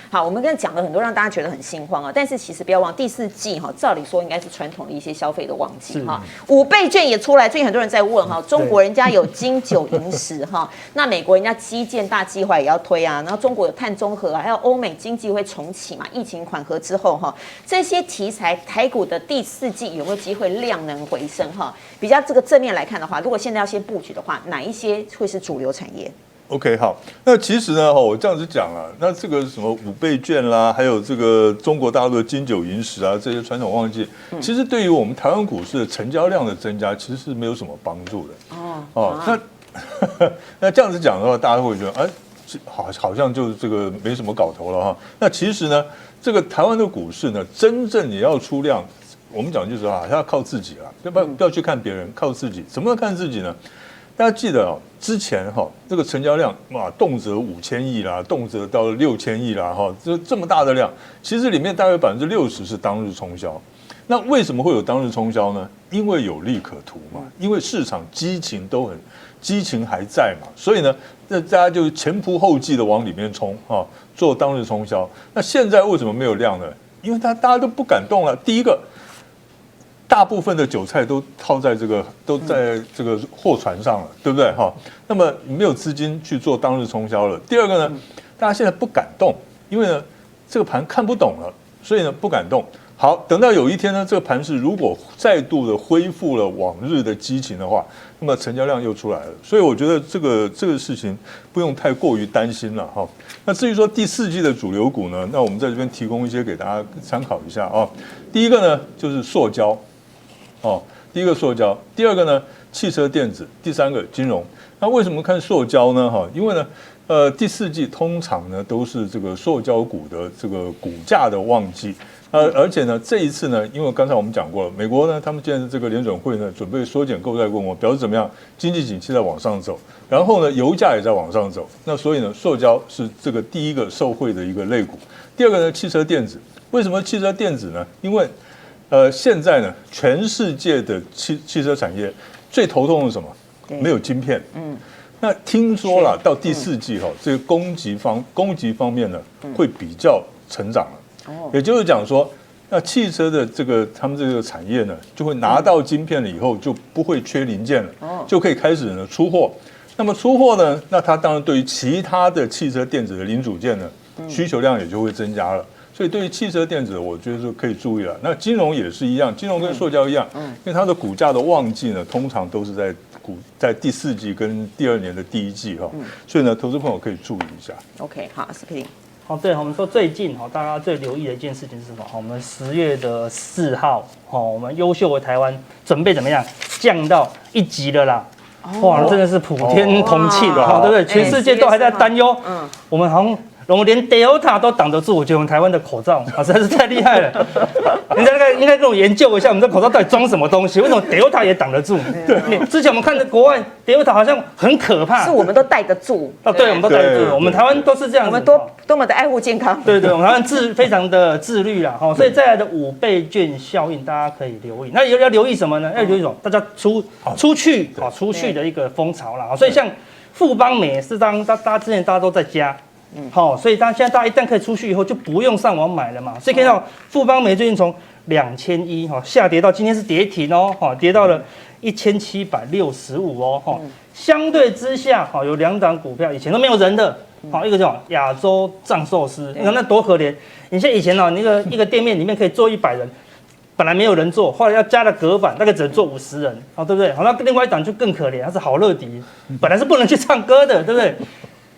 好，我们刚才讲了很多，让大家觉得很心慌啊。但是其实不要忘，第四季哈，照理说应该是传统的一些消费的旺季哈。5倍券也出来，最近很多人在问哈，中国人家有金九银十哈，那美国人家基建大计划也要推啊，然后中国有碳中和啊，还有欧美经济会重启嘛，疫情缓和之后哈，这些题材台股的第四季有没有机会量能回升哈？比较这个正面来看的话，如果现在要先布局的话，哪一些会是主流产业？ OK， 好，那其实呢，我这样子讲啊，那这个什么5倍券啦，还有这个中国大陆的金九银十啊，这些传统旺季，其实对于我们台湾股市的成交量的增加，其实是没有什么帮助的。那这样子讲的话，大家会觉得，哎，好像就是这个没什么搞头了哈。那其实呢，这个台湾的股市呢，真正你要出量，我们讲就是啊，要靠自己了，不要去看别人，靠自己。怎么样看自己呢？大家记得哦，之前这个成交量哇，动辄5000亿啦，动辄到6000亿啦，这么大的量，其实里面大概60%是当日冲销。那为什么会有当日冲销呢？因为有利可图嘛，因为市场激情还在嘛，所以呢，那大家就前仆后继的往里面冲做当日冲销。那现在为什么没有量呢？因为大家都不敢动了。第一个。大部分的韭菜都在这个货船上了，对不对哈？那么没有资金去做当日冲销了。第二个呢，大家现在不敢动，因为呢这个盘看不懂了，所以呢不敢动。好，等到有一天呢，这个盘势如果再度的恢复了往日的激情的话，那么成交量又出来了。所以我觉得这个事情不用太过于担心了哈。那至于说第四季的主流股呢，那我们在这边提供一些给大家参考一下啊。第一个呢就是塑胶。第一个塑胶，第二个呢汽车电子，第三个金融。那为什么看塑胶呢？因为呢，第四季通常呢都是这个塑胶股的这个股价的旺季。而且呢，这一次呢，因为刚才我们讲过了，美国呢，他们现在这个联准会呢，准备缩减购债规模，表示怎么样？经济景气在往上走，然后呢，油价也在往上走。那所以呢，塑胶是这个第一个受惠的一个类股。第二个呢，汽车电子。为什么汽车电子呢？因为现在呢，全世界的汽车产业最头痛的是什么？没有晶片。那听说了，到第四季这个供给方面呢，会比较成长了。也就是讲说，那汽车的他们这个产业呢，就会拿到晶片了以后，就不会缺零件了，就可以开始呢出货。那么出货呢，那它当然对于其他的汽车电子的零组件呢，需求量也就会增加了。所以对于汽车电子，我觉得是可以注意了。那金融也是一样，金融跟塑胶一样，因为它的股价的旺季呢，通常都是在第四季跟第2年的第1季所以呢，投资朋友可以注意一下。OK， 好，史佩林。对，我们说最近大家最留意的一件事情是什么？我们10月4号，我们优秀的台湾准备怎么样降到1级了啦？哇，真的是普天同庆，对不对？全世界都还在担忧，我们好像。我们连 Delta 都挡得住，我觉得我们台湾的口罩实在是太厉害了。人家应该跟我研究一下，我们这口罩到底装什么东西？为什么 Delta 也挡得住？之前我们看的国外 Delta 好像很可怕，是我们都戴得住。对，我们都戴得住。我们台湾都是这样子，我们多么的爱护健康。对，我们台湾非常的自律啦。所以再来的5倍券效应，大家可以留意。那要留意什么呢？要留意什么？大家出去的一个风潮啦。所以像富邦美是大家之前大家都在加。所以现在大家一旦可以出去以后，就不用上网买了嘛。所以看到富邦美最近从2100下跌到今天是跌停跌到了1765相对之下有2档股票以前都没有人的一个叫亚洲藏寿司，你看那多可怜。你像以前那个一个店面里面可以坐100人。本来没有人做，后来要加了隔板，大概只能坐50人，对不对？那另外一档就更可怜，它是好乐迪，本来是不能去唱歌的，对不对？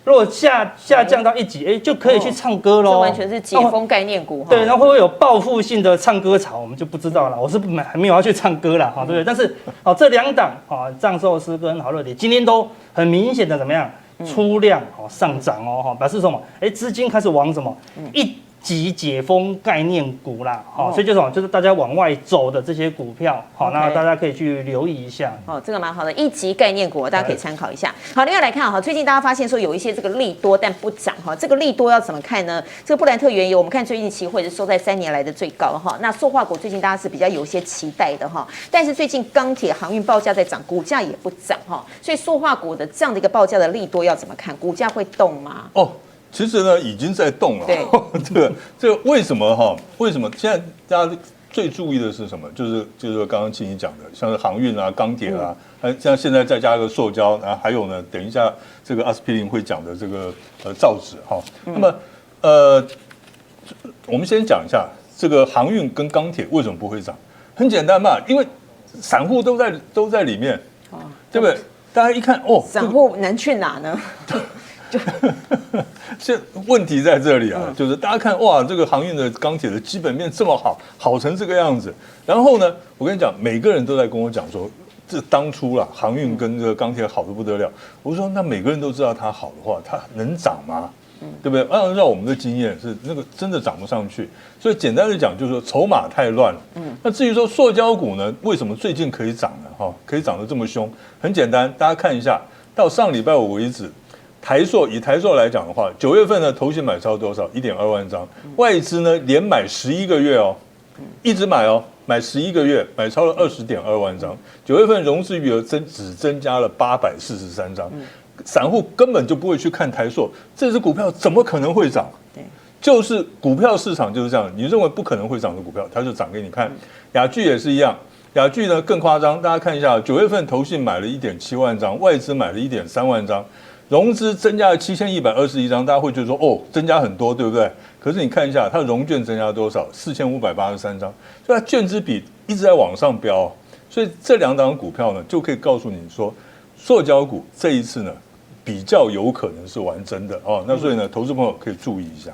如果下降到1级，就可以去唱歌喽。这完全是解封概念股。对，然后会不会有报复性的唱歌潮，我们就不知道了。我是还没有要去唱歌啦，对不对？但是这2档藏寿司跟好乐迪今天都很明显的怎么样出量上涨表示什么？资金开始往什么1级解封概念股啦，所以就是大家往外走的这些股票，那大家可以去留意一下。这个蛮好的1级概念股，大家可以参考一下。好，另外来看最近大家发现说有一些这个利多但不涨这个利多要怎么看呢？这个布兰特原油，我们看最近期货是收在3年来的最高那塑化股最近大家是比较有一些期待的但是最近钢铁航运报价在涨，股价也不涨所以塑化股的这样的一个报价的利多要怎么看？股价会动吗？其实呢已经在动了。对，这个为什么哈？为什么现在大家最注意的是什么？就是刚刚青怡讲的，像是航运啊、钢铁啊，像现在再加一个塑胶，然后还有呢，等一下这个阿司匹林会讲的这个造纸哈。那么我们先讲一下这个航运跟钢铁为什么不会涨？很简单嘛，因为散户都在里面，对不对？大家一看哦，散户能去哪呢？现问题在这里啊，就是大家看哇，这个航运的钢铁的基本面这么好成这个样子。然后呢，我跟你讲，每个人都在跟我讲说，这当初啦，航运跟这个钢铁好的不得了。我说那每个人都知道它好的话，它能涨吗？对不对？按照我们的经验是那个真的涨不上去。所以简单的讲，就是说筹码太乱了。那至于说塑胶股呢，为什么最近可以涨呢？哈，可以涨得这么凶？很简单，大家看一下，到上礼拜五为止。以台塑来讲的话，9月份呢，投信买超多少？1.2万张，外资呢连买11个月哦，一直买哦，买11个月，买超了20.2万张。9月份融资余额只增加了843张，散户根本就不会去看台塑，这只股票怎么可能会涨？对，就是股票市场就是这样，你认为不可能会涨的股票，它就涨给你看。雅聚也是一样。雅聚呢更夸张，大家看一下，9月份投信买了1.7万张，外资买了1.3万张。融资增加了7121张，大家会觉得说哦，增加很多，对不对？可是你看一下，它融券增加多少？4583张，所以它券资比一直在往上飙，所以这两档股票呢，就可以告诉你说，塑胶股这一次呢，比较有可能是玩真的哦。那所以呢，投资朋友可以注意一下。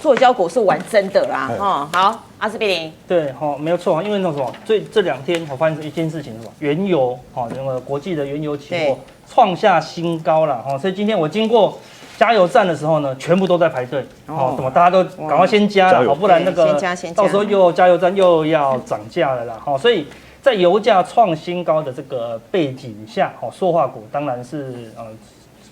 塑胶股是玩真的啦，好，阿司匹林。对，没有错，因为那什么，这2天我发现一件事情是什么？原油，那个国际的原油期货创下新高了，所以今天我经过加油站的时候呢，全部都在排队，怎么大家都赶快先加了，不然那个到时候又加油站又要涨价了啦，所以在油价创新高的这个背景下，塑化股当然是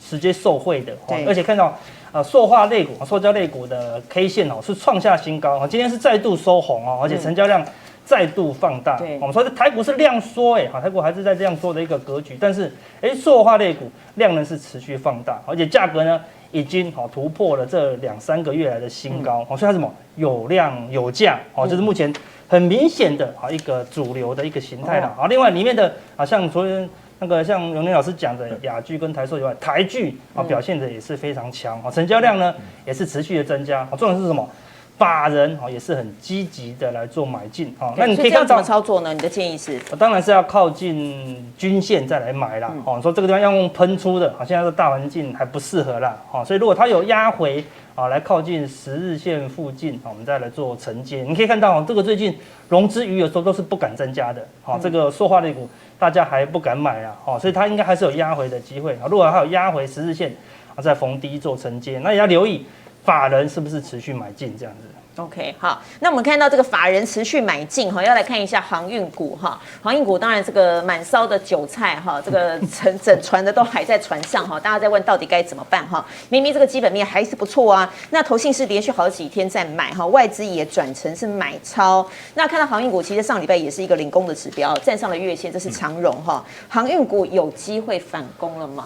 直接受惠的，而且看到塑化类股、塑胶类股的 K 线是创下新高，今天是再度收红哦，而且成交量再度放大。我们说这台股是量缩，台股还是在这样做的一个格局，但是塑化类股量能是持续放大，而且价格呢已经突破了这2-3个月来的新高，所以它什么有量有价，这是目前很明显的一个主流的一个形态啦。另外里面的像昨天那个像荣林老师讲的雅聚跟台塑以外，台聚表现的也是非常强，成交量呢也是持续的增加。重点是什么？法人也是很积极的来做买进啊。那你可以看到怎么操作呢？你的建议是？当然是要靠近均线再来买啦。说这个地方要用喷出的，现在的大环境还不适合啦。所以如果它有压回来靠近10日线附近，我们再来做承接。你可以看到这个最近融资余额都是不敢增加的。这个塑化类股大家还不敢买啊。所以它应该还是有压回的机会。如果还有压回10日线，再逢低做承接，那也要留意。法人是不是持续买进这样子 ？OK， 好，那我们看到这个法人持续买进哈，要来看一下航运股哈。航运股当然这个满烧的韭菜哈，这个整船的都还在船上哈，大家在问到底该怎么办哈？明明这个基本面还是不错啊，那投信是连续好几天在买哈，外资也转成是买超。那看到航运股，其实上礼拜也是一个领攻的指标，站上了月线，这是长荣哈。航运股有机会反攻了吗？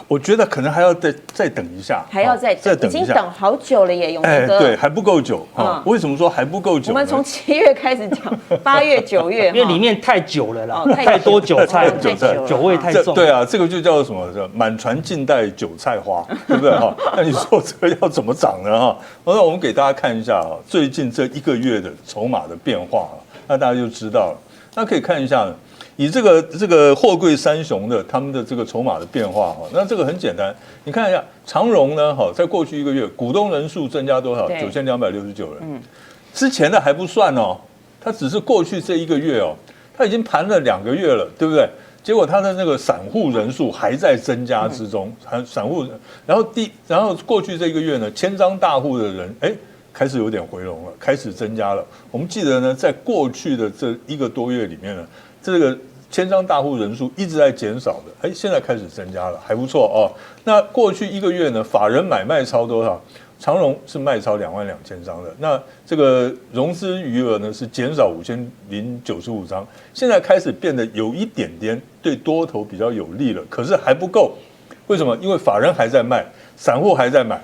我觉得可能还要再等一下，还要再等一下，已经等好久了耶，永明哥。对，还不够久啊。为什么说还不够久？我们从7月开始讲，8月、9月，因为里面太久了啦，太多韭菜，酒味太重。对啊，这个就叫什么？满船尽带韭菜花，对不对哈？那你说这个要怎么涨呢？哈，那我们给大家看一下啊，最近这1个月的筹码的变化，那大家就知道了。那可以看一下呢。以这个货柜三雄的他们的这个筹码的变化哈，那这个很简单，你看一下长荣呢，哈，在过去1个月股东人数增加多少？9269人，之前的还不算哦，它只是过去这1个月哦，它已经盘了2个月了，对不对？结果它的那个散户人数还在增加之中，散户，然后过去这1个月呢，千张大户的人，开始有点回笼了，开始增加了。我们记得呢，在过去的这1个多月里面呢。这个千张大户人数一直在减少的，现在开始增加了，还不错哦。那过去1个月呢，法人买卖超多少？长荣是卖超22000张的，那这个融资余额呢是减少5095张，现在开始变得有一点点对多头比较有利了，可是还不够。为什么？因为法人还在卖，散户还在买。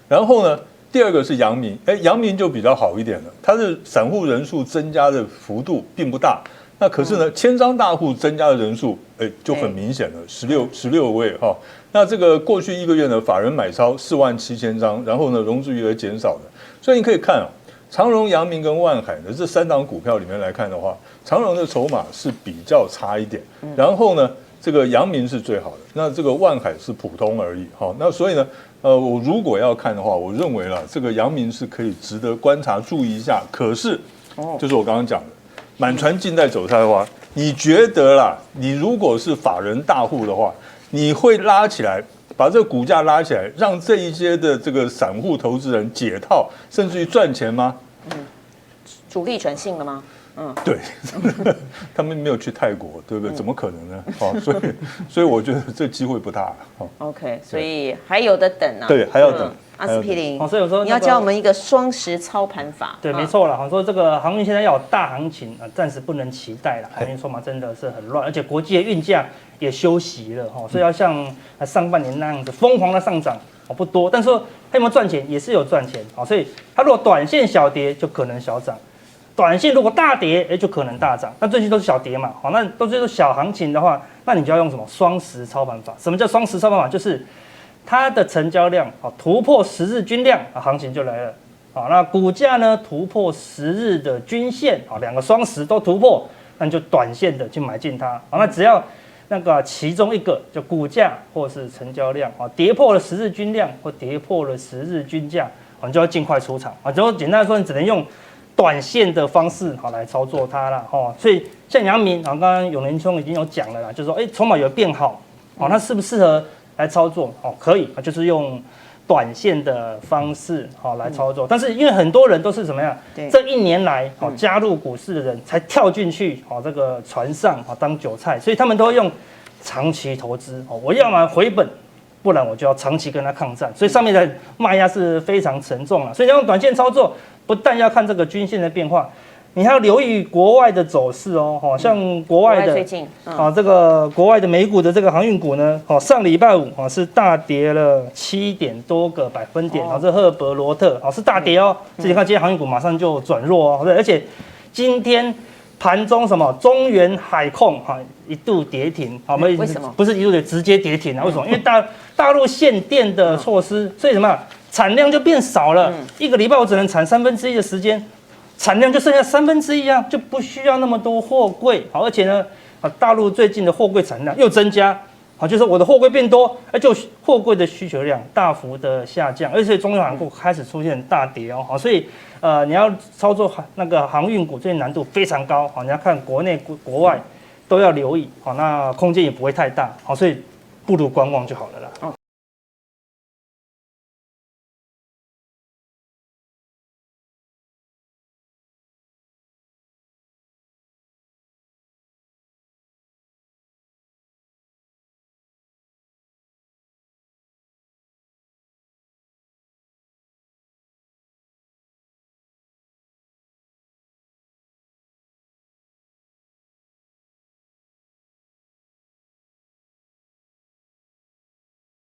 然后呢，第二个是阳明，阳明就比较好一点了，它的散户人数增加的幅度并不大。那可是呢，千张大户增加的人数，就很明显了，16位哈。那这个过去1个月呢，法人买超47000张，然后呢，融资余额减少的。所以你可以看啊，长荣、阳明跟万海的这3档股票里面来看的话，长荣的筹码是比较差一点，然后呢，这个阳明是最好的，那这个万海是普通而已。好，那所以呢，我如果要看的话，我认为啦，这个阳明是可以值得观察注意一下。可是，就是我刚刚讲的。满船尽带走菜花，你觉得啦？你如果是法人大户的话，你会拉起来，把这个股价拉起来，让这一些的这个散户投资人解套，甚至于赚钱吗？主力转性了吗？对，他们没有去泰国，对不对？怎么可能呢？所以我觉得这机会不大。OK， 所以还有的等啊。对，还要等。阿司匹林，所以有时候你要教我们一个双10操盘法。对，没错啦。说这个航运现在要有大行情啊，暂时不能期待了。航运筹码真的是很乱，而且国际的运价也休息了哈，所以要像上半年那样子疯狂的上涨不多，但是说它有没有赚钱也是有赚钱啊，所以它如果短线小跌就可能小涨。短线如果大跌，就可能大涨。那最近都是小跌嘛，好，那都是小行情的话，那你就要用什么双10操盘法？什么叫双10操盘法？就是它的成交量突破10日均量，行情就来了。好，那股价呢突破10日的均线，好，两个双10都突破，那你就短线的去买进它。好，那只要那个其中一个就股价或是成交量跌破了10日均量或跌破了10日均价，你就要尽快出场啊。就简单来说，你只能用短线的方式来操作它啦，所以像阳明刚刚永年兄已经有讲了啦，就是说筹码有变好，那适不适合来操作？可以，就是用短线的方式来操作。但是因为很多人都是怎么样，这1年来加入股市的人才跳进去这个船上当韭菜，所以他们都会用长期投资，我要么回本，不然我就要长期跟他抗战，所以上面的卖压是非常沉重了。所以要用短线操作，不但要看这个均线的变化，你还要留意国外的走势哦。像国外的最近这个国外的美股的这个航运股呢，上礼拜五是大跌了7点多个百分点，这赫伯罗特是大跌哦。自己看，今天航运股马上就转弱哦，而且今天盘中什么中原海控一度跌停，为什么？不是一度的直接跌停啊？为什么？因为大陆限电的措施，所以什么产量就变少了。1个礼拜我只能产1/3的时间，产量就剩下1/3啊，就不需要那么多货柜。而且呢，大陆最近的货柜产量又增加，就是我的货柜变多，就货柜的需求量大幅的下降，而且中远航股开始出现大跌哦。所以你要操作那个航运股，最近难度非常高。你要看国内国外都要留意，那空间也不会太大，所以不如观望就好了啦。